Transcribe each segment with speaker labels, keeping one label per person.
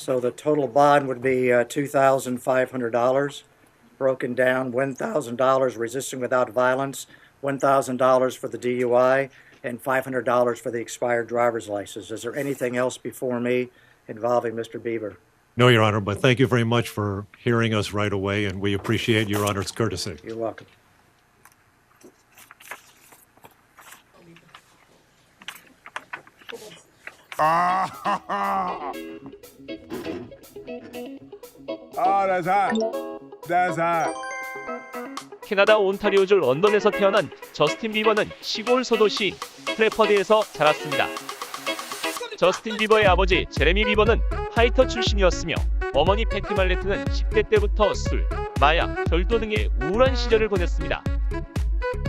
Speaker 1: So the total bond would be $2,500, broken down $1,000 resisting without violence, $1,000 for the DUI, and $500 for the expired driver's license. Is there anything else before me involving Mr. Bieber?
Speaker 2: No, Your Honor, but thank you very much for hearing us right away, and we appreciate Your Honor's courtesy.
Speaker 1: You're welcome.
Speaker 3: Oh, that's hot. That's hot.
Speaker 4: 캐나다 온타리오주 런던에서 태어난 저스틴 비버는 시골 소도시 스트래퍼드에서 자랐습니다. 저스틴 비버의 아버지 제레미 비버는 파이터 출신이었으며 어머니 패티 말레트는 10대 때부터 술, 마약, 절도 등의 우울한 시절을 보냈습니다.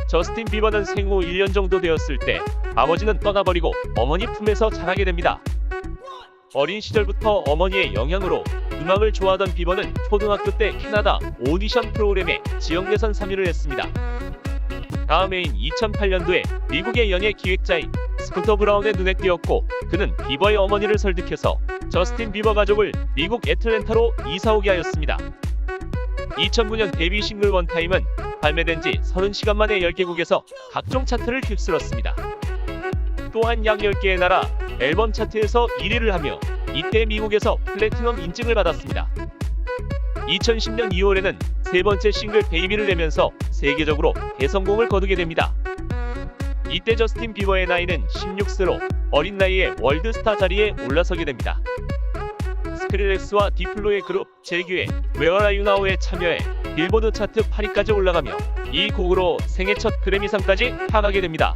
Speaker 4: 저스틴 비버는 생후 1년 정도 되었을 때 아버지는 떠나버리고 어머니 품에서 자라게 됩니다. 어린 시절부터 어머니의 영향으로 음악을 좋아하던 비버는 초등학교 때 캐나다 오디션 프로그램에 지역 예선 3위를 했습니다. 다음 해인 2008년도에 미국의 연예 기획자인 스쿠터 브라운의 눈에 띄었고 그는 비버의 어머니를 설득해서 저스틴 비버 가족을 미국 애틀랜타로 이사오게 하였습니다. 2009년 데뷔 싱글 원타임은 발매된 지 30시간 만에 10개국에서 각종 차트를 휩쓸었습니다. 또한 약 10개의 나라 앨범 차트에서 1위를 하며 이때 미국에서 플래티넘 인증을 받았습니다. 2010년 2월에는 세 번째 싱글 베이비를 내면서 세계적으로 대성공을 거두게 됩니다. 이때 저스틴 비버의 나이는 16세로 어린 나이에 월드스타 자리에 올라서게 됩니다. 스크릴렉스와 디플로의 그룹 제규의 Where Are You Now에 참여해 빌보드 차트 8위까지 올라가며 이 곡으로 생애 첫 그래미상까지 타가게 됩니다.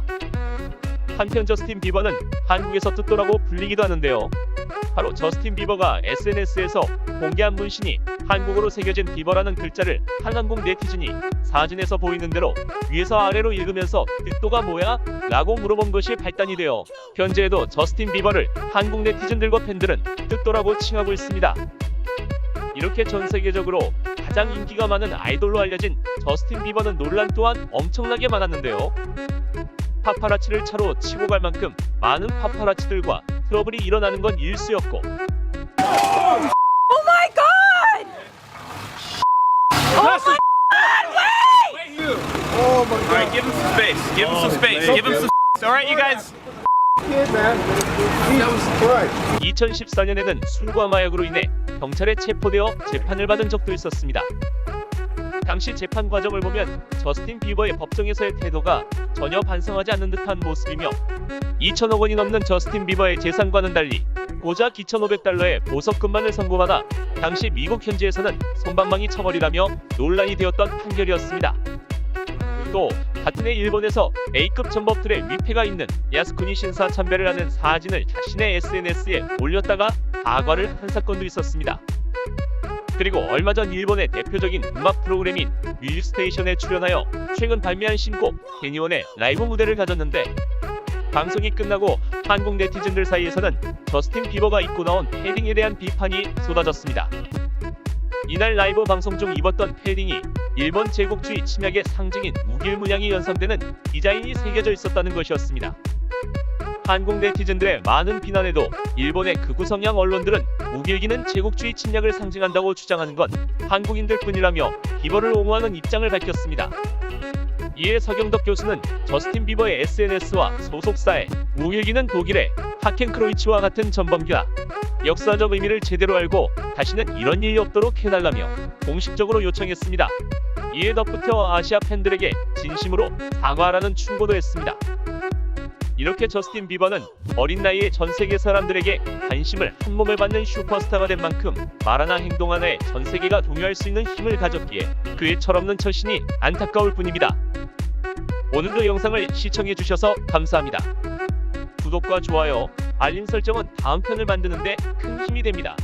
Speaker 4: 한편 저스틴 비버는 한국에서 뜻도라고 불리기도 하는데요. 바로 저스틴 비버가 SNS에서 공개한 문신이 한국어로 새겨진 비버라는 글자를 한 한국 네티즌이 사진에서 보이는 대로 위에서 아래로 읽으면서 뜻도가 뭐야? 라고 물어본 것이 발단이 되어 현재에도 저스틴 비버를 한국 네티즌들과 팬들은 뜻도라고 칭하고 있습니다. 이렇게 전 세계적으로 가장 인기가 많은 아이돌로 알려진 저스틴 비버는 논란 또한 엄청나게 많았는데요. 파파라치를 차로 치고 갈 만큼 많은 파파라치들과 트러블이 일어나는 건 일쑤였고
Speaker 5: Oh my god! Oh my god! Wait!
Speaker 3: Oh my God.
Speaker 6: Alright, give him some space. Give him some space. Give him some space. Alright, you guys.
Speaker 3: Kid, man. Jesus Christ.
Speaker 4: 2014년에는 술과 마약으로 인해 경찰에 체포되어 재판을 받은 적도 있었습니다. 당시 재판 과정을 보면 저스틴 비버의 법정에서의 태도가 전혀 반성하지 않는 듯한 모습이며 2천억 원이 넘는 저스틴 비버의 재산과는 달리 고작 2,500달러의 보석금만을 선고받아 당시 미국 현지에서는 솜방망이 처벌이라며 논란이 되었던 판결이었습니다. 또 같은 해 일본에서 A급 전범들의 위패가 있는 야스쿠니 신사 참배를 하는 사진을 자신의 SNS에 올렸다가 사과를 한 사건도 있었습니다. 그리고 얼마 전 일본의 대표적인 음악 프로그램인 뮤직스테이션에 출연하여 최근 발매한 신곡 데니원의 라이브 무대를 가졌는데 방송이 끝나고 한국 네티즌들 사이에서는 저스틴 비버가 입고 나온 패딩에 대한 비판이 쏟아졌습니다. 이날 라이브 방송 중 입었던 패딩이 일본 제국주의 침략의 상징인 우길 문양이 연상되는 디자인이 새겨져 있었다는 것이었습니다. 한국 네티즌들의 많은 비난에도 일본의 극우 성향 언론들은 우길기는 제국주의 침략을 상징한다고 주장하는 건 한국인들 뿐이라며 비버를 옹호하는 입장을 밝혔습니다. 이에 서경덕 교수는 저스틴 비버의 SNS와 소속사에 우길기는 독일의 하켄크로이츠와 같은 전범기다. 역사적 의미를 제대로 알고 다시는 이런 일이 없도록 해달라며 공식적으로 요청했습니다. 이에 덧붙여 아시아 팬들에게 진심으로 사과하라는 충고도 했습니다. 이렇게 저스틴 비버는 어린 나이에 전 세계 사람들에게 관심을 한몸에 받는 슈퍼스타가 된 만큼 말 하나 행동 하나에 전 세계가 동요할 수 있는 힘을 가졌기에 그의 철없는 처신이 안타까울 뿐입니다. 오늘도 영상을 시청해주셔서 감사합니다. 구독과 좋아요, 알림 설정은 다음 편을 만드는데 큰 힘이 됩니다.